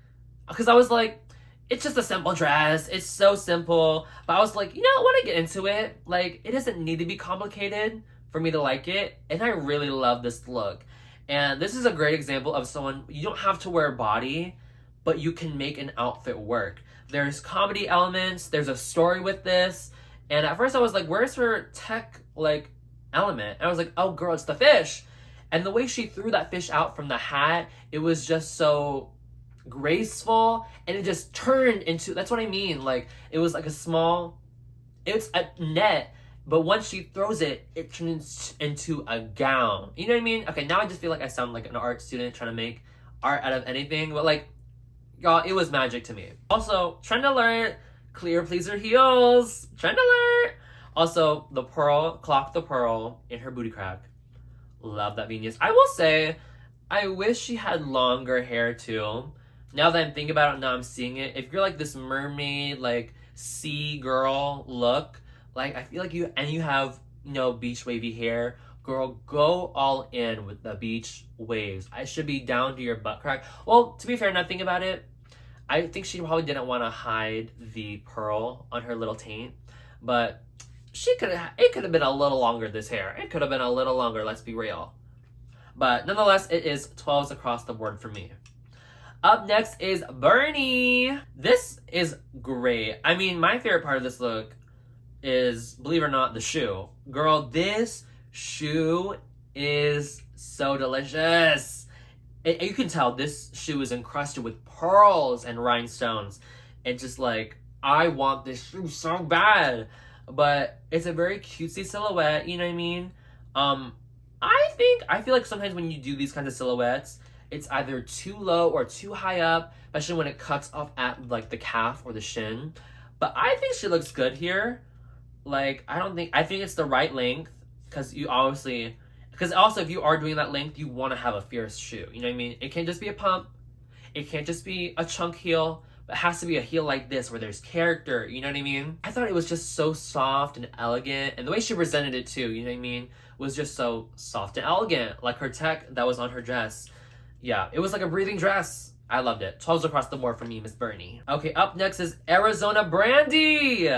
because I was like, it's just a simple dress. It's so simple. But I was like, you know, when I get into it, like, it doesn't need to be complicated for me to like it. And I really love this look. And this is a great example of someone, you don't have to wear a body, but you can make an outfit work. There's comedy elements, there's a story with this. And at first I was like, where's her tech, like, element? And I was like, oh girl, it's the fish. And the way she threw that fish out from the hat, it was just so graceful, and it just turned into, that's what I mean, like, it was like a small, it's a net, but once she throws it, it turns into a gown. You know what I mean? Okay, now I just feel like I sound like an art student trying to make art out of anything, but like, y'all, it was magic to me. Also, trend alert, clear pleaser heels, trend alert. Also, the pearl, clock the pearl in her booty crack. Love that Venus. I will say, I wish she had longer hair too. Now that I'm thinking about it, now I'm seeing it. If you're like this mermaid, like sea girl look, like I feel like you have, you know, beach wavy hair, girl, go all in with the beach waves. I should be down to your butt crack. Well, to be fair, not thinking about it, I think she probably didn't want to hide the pearl on her little taint, but it could have been a little longer, this hair. It could have been a little longer, let's be real. But nonetheless, it is 12s across the board for me. Up next is Bernie. This is great. I mean, my favorite part of this look is, believe it or not, the shoe. Girl, this shoe is so delicious. You can tell this shoe is encrusted with pearls and rhinestones. And just like, I want this shoe so bad. But it's a very cutesy silhouette, you know what I mean? I feel like sometimes when you do these kinds of silhouettes, it's either too low or too high up, especially when it cuts off at like the calf or the shin. But I think she looks good here. Like, I think it's the right length, because also if you are doing that length, you want to have a fierce shoe. You know what I mean? It can't just be a pump. It can't just be a chunk heel. But it has to be a heel like this where there's character. You know what I mean? I thought it was just so soft and elegant. And the way she presented it too, you know what I mean? Was just so soft and elegant. Like her tech that was on her dress. Yeah, it was like a breathing dress. I loved it. 12s across the board for me, Miss Bernie. Okay, up next is Arizona Brandy.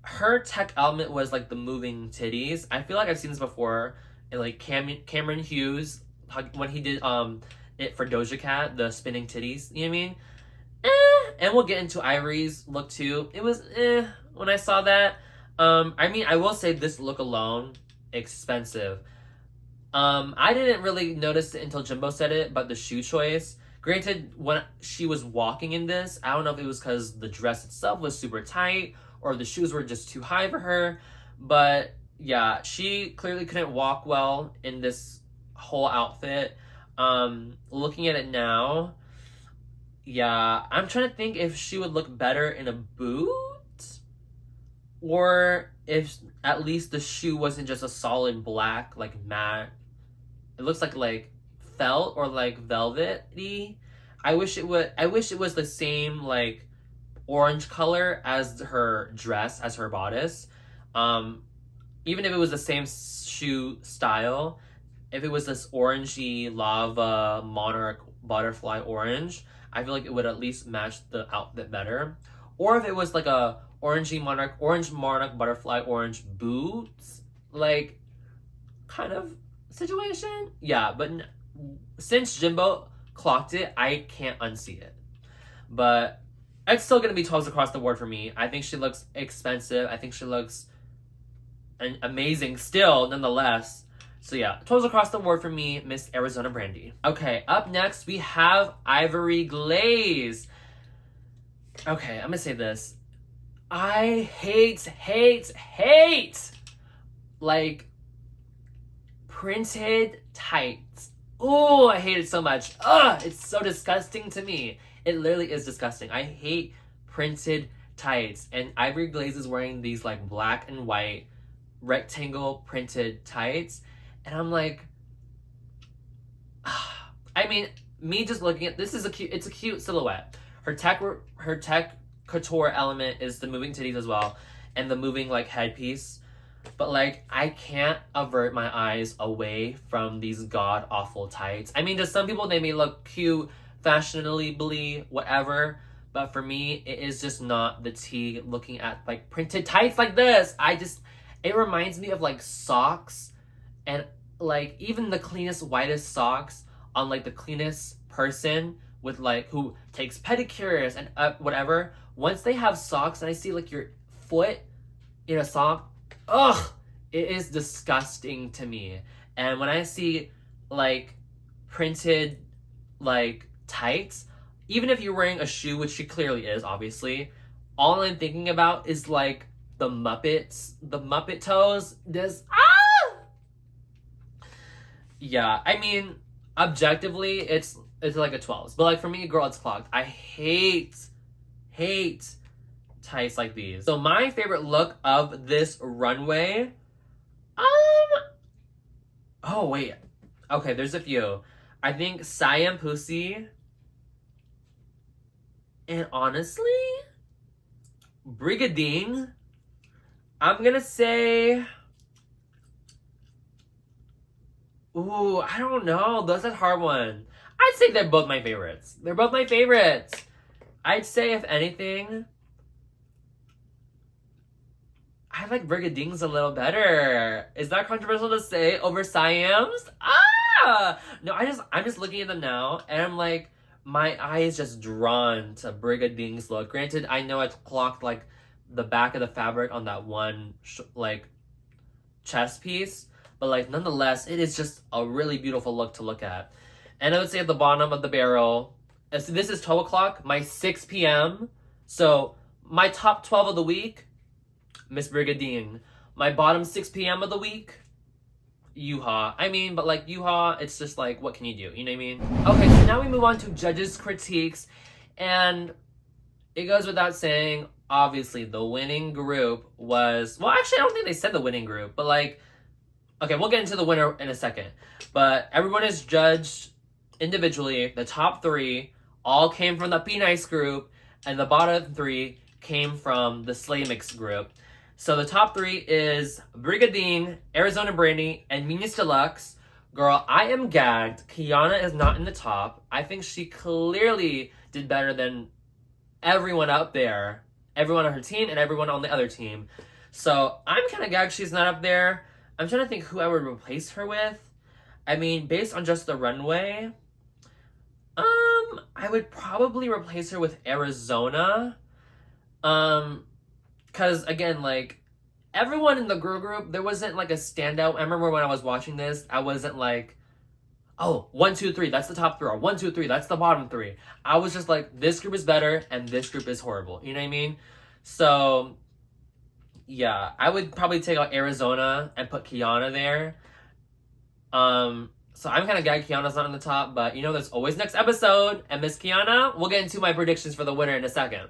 Her tech element was like the moving titties. I feel like I've seen this before in like Cameron Hughes when he did it for Doja Cat, the spinning titties. You know what I mean? And we'll get into Ivory's look too. It was when I saw that. I mean, I will say this look alone, expensive. I didn't really notice it until Jimbo said it, but the shoe choice. Granted, when she was walking in this, I don't know if it was because the dress itself was super tight or the shoes were just too high for her. But yeah, she clearly couldn't walk well in this whole outfit. Looking at it now, yeah, I'm trying to think if she would look better in a boot, or if at least the shoe wasn't just a solid black, like matte. It looks like felt or like velvety. I wish it was the same like orange color as her dress, as her bodice. Even if it was the same shoe style, if it was this orangey lava monarch butterfly orange, I feel like it would at least match the outfit better. Or if it was like a orange monarch butterfly orange boots, like kind of situation. Yeah, but since Jimbo clocked it, I can't unsee it. But it's still gonna be 12s across the board for me. I think she looks expensive. I think she looks amazing still, nonetheless. So yeah, totals across the board for me, Miss Arizona Brandy. Okay, up next we have Ivory Glaze. Okay, I'm gonna say this. I hate like printed tights. Ooh, I hate it so much. Ugh, it's so disgusting to me. It literally is disgusting. I hate printed tights. And Ivory Glaze is wearing these like black and white rectangle printed tights. And I'm like, I mean, me just looking at this is it's a cute silhouette. Her tech couture element is the moving titties as well, and the moving like headpiece. But like, I can't avert my eyes away from these god awful tights. I mean, to some people they may look cute, fashionably, whatever. But for me, it is just not the tea looking at like printed tights like this. It reminds me of like socks, and like even the cleanest, whitest socks on like the cleanest person with like who takes pedicures and whatever. Once they have socks and I see like your foot in a sock, ugh, it is disgusting to me. And when I see like printed like tights, even if you're wearing a shoe, which she clearly is, obviously, all I'm thinking about is like the Muppet toes. Yeah, I mean, objectively, it's like a 12s. But like for me, girl, it's clogged. I hate tights like these. So my favorite look of this runway, oh wait, okay, there's a few. I think Siam Pussy, and honestly, Brigading, I'm gonna say, ooh, I don't know, that's a hard one. I'd say they're both my favorites. They're both my favorites. I'd say, if anything, I like Brigading's a little better. Is that controversial to say over Siam's? No, I'm just looking at them now, and I'm like, my eye is just drawn to Brigading's look. Granted, I know it's clocked like the back of the fabric on that one like chest piece, but like nonetheless, it is just a really beautiful look to look at. And I would say at the bottom of the barrel, so this is 12 o'clock, my 6 p.m. So my top 12 of the week, Miss Brigadine. My bottom 6 p.m. of the week, Yuha. I mean, but like Yuha, it's just like, what can you do? You know what I mean? Okay, so now we move on to judges' critiques. And it goes without saying, obviously, the winning group was... Well, actually, I don't think they said the winning group, but like... Okay, we'll get into the winner in a second. But everyone is judged individually. The top 3 all came from the Be Nice group, and the bottom 3 came from the Slay Mix group. So the top 3 is Brigadine, Arizona Brandy, and Venus Deluxe. Girl, I am gagged. Kiana is not in the top. I think she clearly did better than everyone up there. Everyone on her team and everyone on the other team. So I'm kind of gagged she's not up there. I'm trying to think who I would replace her with. I mean, based on just the runway, I would probably replace her with Arizona. Because, again, like, everyone in the girl group, there wasn't, like, a standout. I remember when I was watching this, I wasn't like, oh, 1, 2, 3, that's the top 3, or 1, 2, 3, that's the bottom 3. I was just like, this group is better, and this group is horrible. You know what I mean? So, yeah, I would probably take out Arizona and put Kiana there. So I'm kind of gagged Kiana's not on the top, but, you know, there's always next episode, and Miss Kiana, we'll get into my predictions for the winner in a second.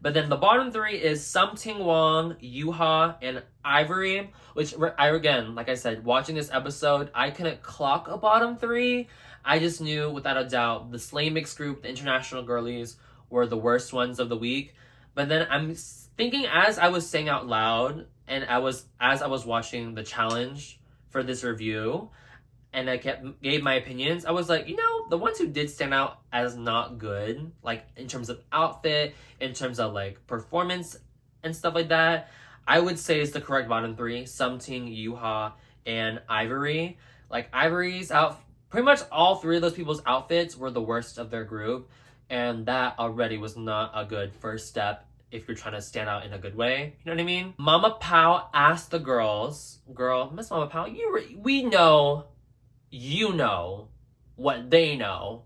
But then the bottom 3 is Something Wong, Yuha, and Ivory, which, again, like I said, watching this episode, I couldn't clock a bottom 3. I just knew, without a doubt, the Slay Mix group, the international girlies, were the worst ones of the week. But then I'm thinking, as I was saying out loud, and as I was watching the challenge for this review, and I gave my opinions, I was like, you know, the ones who did stand out as not good, like in terms of outfit, in terms of like performance and stuff like that, I would say is the correct bottom 3, Something, Yuha, and Ivory. Like Ivory's pretty much all 3 of those people's outfits were the worst of their group, and that already was not a good first step if you're trying to stand out in a good way. You know what I mean? Mama Pao asked the girls, girl, Miss Mama Pao, we know, you know what they know,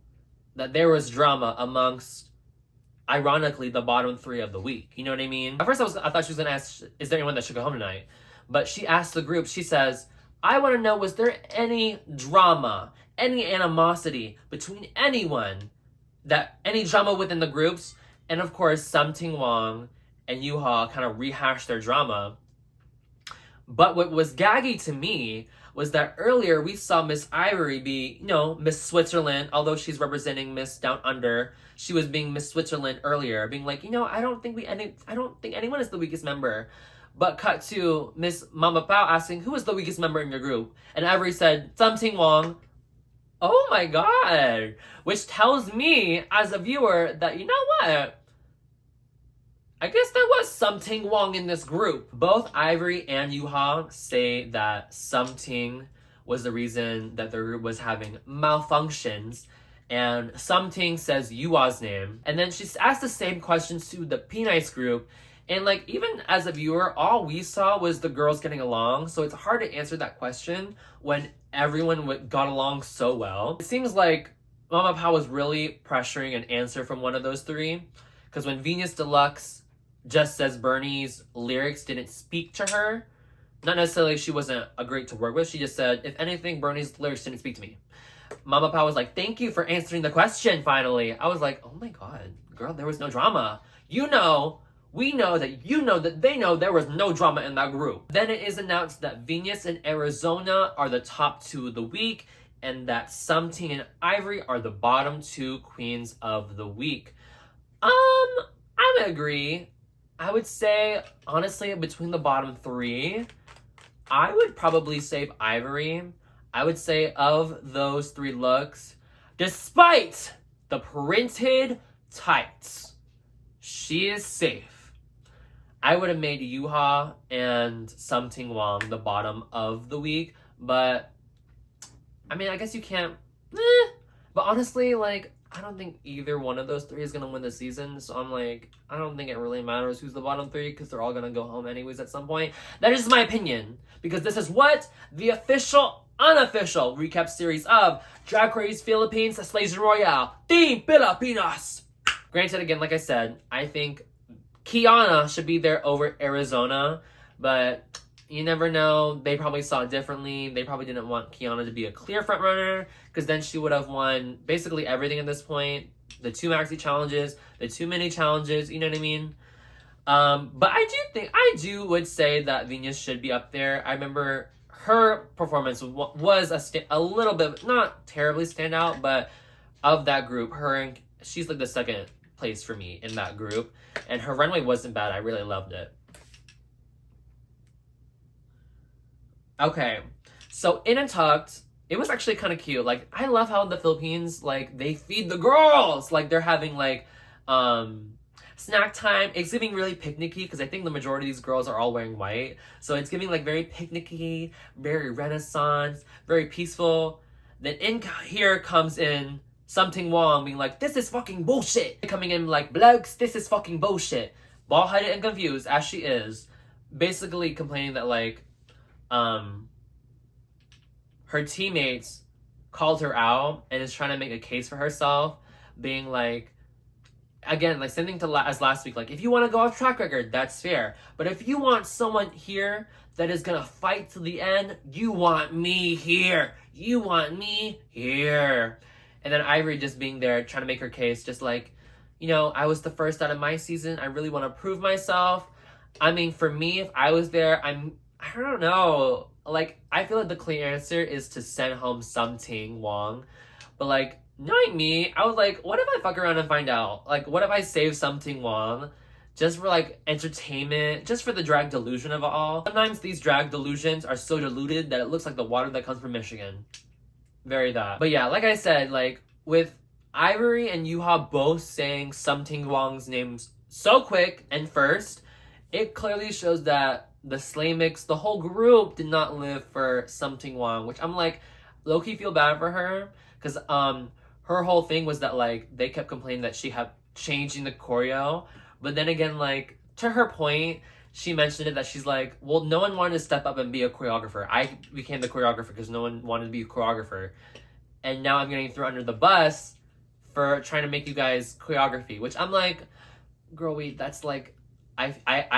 that there was drama amongst, ironically, the bottom 3 of the week. You know what I mean? At first I thought she was gonna ask, is there anyone that should go home tonight? But she asked the group, she says, I want to know, was there any drama, any animosity between anyone, any drama within the groups? And of course, Something Wong and Yuha kind of rehashed their drama. But what was gaggy to me was that earlier we saw Miss Ivory be, Miss Switzerland, although she's representing Miss Down Under. She was being Miss Switzerland earlier, being like, I don't think anyone is the weakest member. But cut to Miss Mama Pao asking, who is the weakest member in your group? And Ivory said, Something Wong. Oh my god. Which tells me, as a viewer, that you know what? I guess there was Something Wong in this group. Both Ivory and Yuha say that Something was the reason that their group was having malfunctions. And Something says Yua's name. And then she asked the same questions to the P-Nice group. And even as a viewer, all we saw was the girls getting along. So it's hard to answer that question when everyone got along so well. It seems like Mama Pao was really pressuring an answer from one of those 3. Because when Venus Deluxe just says Bernie's lyrics didn't speak to her, not necessarily she wasn't a great to work with, she just said, if anything, Bernie's lyrics didn't speak to me. Mama Pao was like, thank you for answering the question finally. I was like, oh my god, girl, there was no drama. We know that they know there was no drama in that group. Then it is announced that Venus and Arizona are the top 2 of the week, and that Something and Ivory are the bottom 2 queens of the week. I would agree. I would say, honestly, between the bottom 3, I would probably save Ivory. I would say of those 3 looks, despite the printed tights, she is safe. I would have made Yuha and Something Wong the bottom of the week, but I mean, I guess you can't. But honestly, I don't think either one of those 3 is gonna win the season. So I'm like, I don't think it really matters who's the bottom 3 because they're all gonna go home anyways at some point. That is my opinion because this is what the unofficial recap series of Drag Race Philippines Slaysian Royale Team Pilipinas. Granted, again, like I said, I think Kiana should be there over Arizona, but you never know. They probably saw it differently. They probably didn't want Kiana to be a clear front runner because then she would have won basically everything at this point. The 2 maxi challenges, the 2 mini challenges, you know what I mean? But I would say that Venus should be up there. I remember her performance was a little bit, not terribly standout, but of that group, she's the second place for me in that group. And her runway wasn't bad. I really loved it. Okay, so In and Tucked, it was actually kind of cute. I love how in the Philippines, they feed the girls. They're having, snack time. It's giving really picnicky because I think the majority of these girls are all wearing white. So it's giving, very picnicky, very Renaissance, very peaceful. Then in here comes in Something Wong being like, this is fucking bullshit. Coming in blokes, this is fucking bullshit. Bald-headed and confused, as she is. Basically complaining that, her teammates called her out and is trying to make a case for herself, being again, same thing as last week, if you want to go off track record, that's fair. But if you want someone here that is gonna fight to the end, you want me here. You want me here. And then Ivory just being there, trying to make her case, just I was the first out of my season. I really want to prove myself. I mean, for me, if I was there, I don't know. I feel like the clear answer is to send home Something Wong. But, knowing me, I was what if I fuck around and find out? What if I save Something Wong just for, entertainment, just for the drag delusion of it all? Sometimes these drag delusions are so diluted that it looks like the water that comes from Michigan. Very that. But yeah, like I said, with Ivory and Yuha both saying Something Wong's names so quick and first, it clearly shows that the Slay Mix, the whole group, did not live for Something Wong, which I'm low-key feel bad for her, because her whole thing was that they kept complaining that she had changing the choreo, But then again, like, to her point, she mentioned it that she's like, well, no one wanted to step up and be a choreographer. I became the choreographer because no one wanted to be a choreographer. And now I'm getting thrown under the bus for trying to make you guys choreography, which I'm like, girl, wait, that's like, I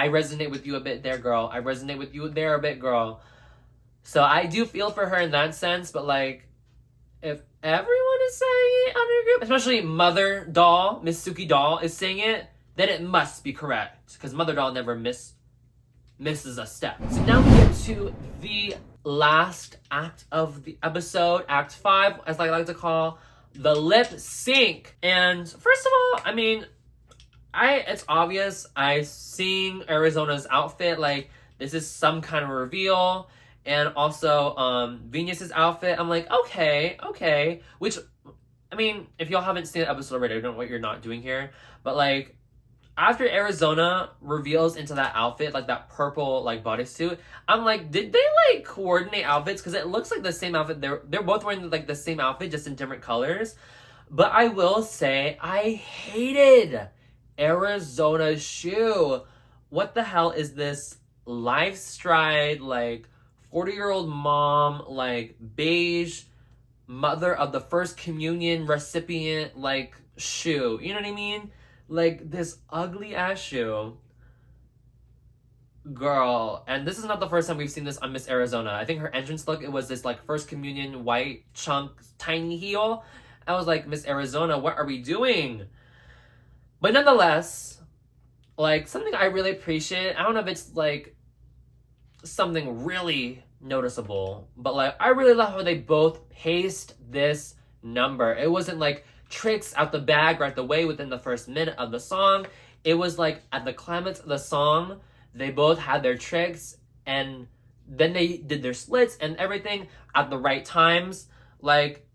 resonate with you a bit there, girl. I resonate with you there a bit, girl. So I do feel for her in that sense, but like, if everyone is saying it on your group, especially Mother Doll, Miss Suki Doll is saying it, then it must be correct. Because Mother Doll never misses a step. So now we get to the last act of the episode, Act 5, as I like to call, the lip sync. And first of all, I mean, it's obvious. I seeing Arizona's outfit, like, this is some kind of reveal. And also, Venus's outfit, I'm like, okay. Which, I mean, if y'all haven't seen the episode already, I don't know what you're not doing here. But, like, after Arizona reveals into that outfit, like, that purple, like, bodysuit, I'm like, did they, like, coordinate outfits? Because it looks like the same outfit. They're both wearing, like, the same outfit, just in different colors. But I will say, I hated Arizona's shoe. What the hell is this life stride, like, 40-year-old mom, like, beige mother of the first communion recipient, like, shoe? You know what I mean? Like, this ugly ass shoe. Girl. And this is not the first time we've seen this on Miss Arizona. I think her entrance look, it was this, like, first communion white chunk tiny heel. I was like, Miss Arizona, what are we doing? But nonetheless, like, something I really appreciate, I don't know if it's, like, something really noticeable, but, like, I really love how they both paced this number. It wasn't, like, tricks out the bag right away within the first minute of the song. It was, like, at the climax of the song, they both had their tricks, and then they did their splits and everything at the right times. Like,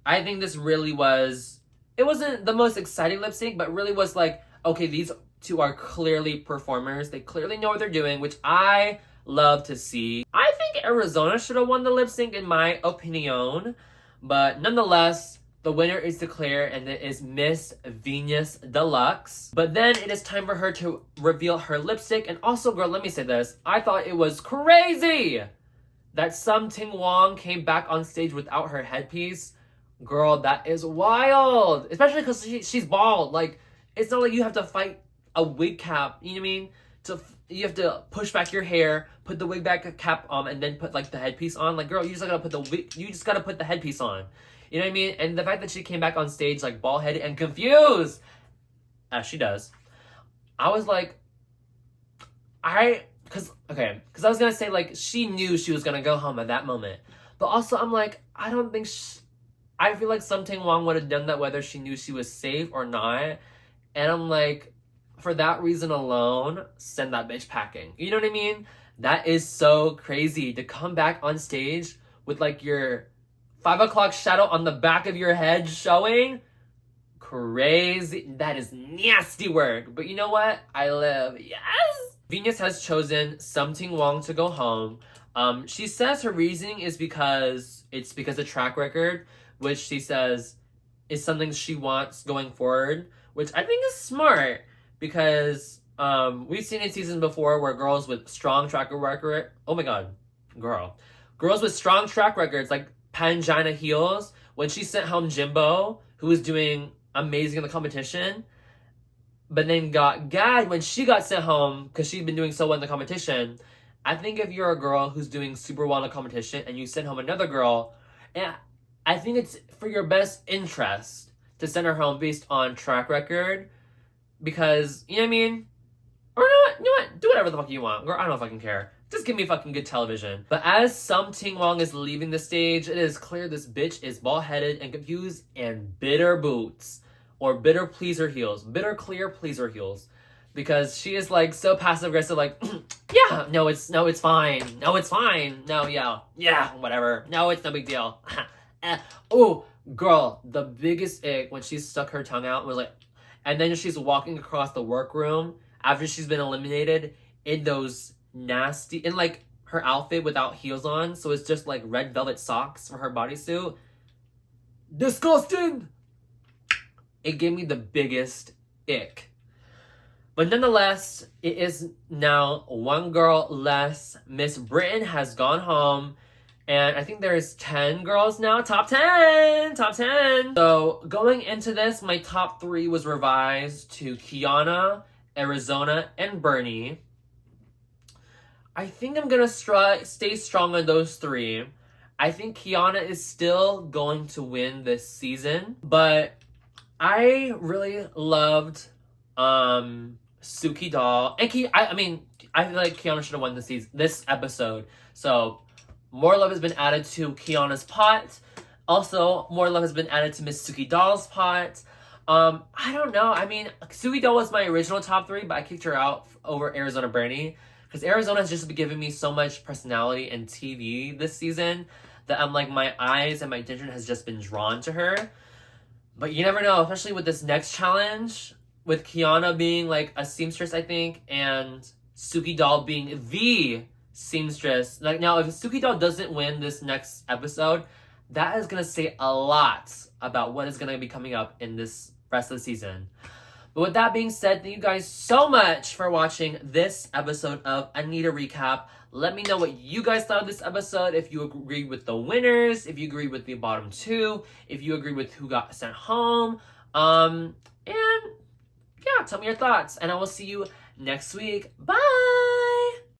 I think this really was, it wasn't the most exciting lip sync, but really was like, okay, these two are clearly performers. They clearly know what they're doing, which I love to see. I think Arizona should have won the lip sync in my opinion, but nonetheless, the winner is declared, and it is Miss Venus Deluxe. But then it is time for her to reveal her lipstick. And also, girl, let me say this. I thought it was crazy that Sum Ting Wong came back on stage without her headpiece. Girl, that is wild. Especially because she's bald. Like, it's not like you have to fight a wig cap, you know what I mean? You have to push back your hair, put the wig back cap on, and then put, like, the headpiece on. Like, girl, you just gotta put the headpiece on. You know what I mean? And the fact that she came back on stage, like, bald-headed and confused, as she does, I was like, because I was gonna say, like, she knew she was gonna go home at that moment. But also, I'm like, I don't think I feel like Sum Ting Wong would have done that whether she knew she was safe or not. And I'm like, for that reason alone, send that bitch packing. You know what I mean? That is so crazy to come back on stage with, like, your 5 o'clock shadow on the back of your head showing. Crazy. That is nasty work. But you know what? I live. Yes! Venus has chosen Sum Ting Wong to go home. She says her reasoning is because of track record, which she says is something she wants going forward, which I think is smart because we've seen in seasons before where girls with strong track record, oh my god, girls with strong track records like Pangina Heels, when she sent home Jimbo, who was doing amazing in the competition, but then got gagged when she got sent home because she'd been doing so well in the competition. I think if you're a girl who's doing super well in a competition and you send home another girl, and I think it's for your best interest to send her home based on track record, because, you know what I mean? Or you know what? Do whatever the fuck you want. Girl, I don't fucking care. Just give me fucking good television. But as Sum Ting Wong is leaving the stage, it is clear this bitch is bald-headed and confused and bitter boots. Or bitter pleaser heels. Bitter clear pleaser heels. Because she is, like, so passive-aggressive, like, yeah, no, it's fine. No, it's fine. No, yeah, whatever. No, it's no big deal. Oh, girl, the biggest ick when she stuck her tongue out was, like, and then she's walking across the workroom after she's been eliminated in those nasty, in, like, her outfit without heels on, so it's just, like, red velvet socks for her bodysuit. Disgusting! It gave me the biggest ick. But nonetheless, it is now one girl less. Miss Britain has gone home. And I think there's 10 girls now. Top 10! Top 10! So going into this, my top 3 was revised to Kiana, Arizona, and Bernie. I think I'm gonna stay strong on those 3. I think Kiana is still going to win this season. But I really loved Suki Doll. And I feel like Kiana should have won this episode. So more love has been added to Kiana's pot. Also, more love has been added to Miss Suki Doll's pot. I don't know. I mean, Suki Doll was my original top 3, but I kicked her out over Arizona Bernie. Because Arizona has just been giving me so much personality and TV this season that I'm like, my eyes and my attention has just been drawn to her. But you never know, especially with this next challenge, with Kiana being like a seamstress, I think, and Suki Doll being the seamstress. Like, now, if Suki Doll doesn't win this next episode, that is gonna say a lot about what is gonna be coming up in this rest of the season. But with that being said, thank you guys so much for watching this episode of Anitta Recap. Let me know what you guys thought of this episode, if you agree with the winners, if you agree with the bottom 2, if you agree with who got sent home. And yeah, tell me your thoughts, and I will see you next week. Bye!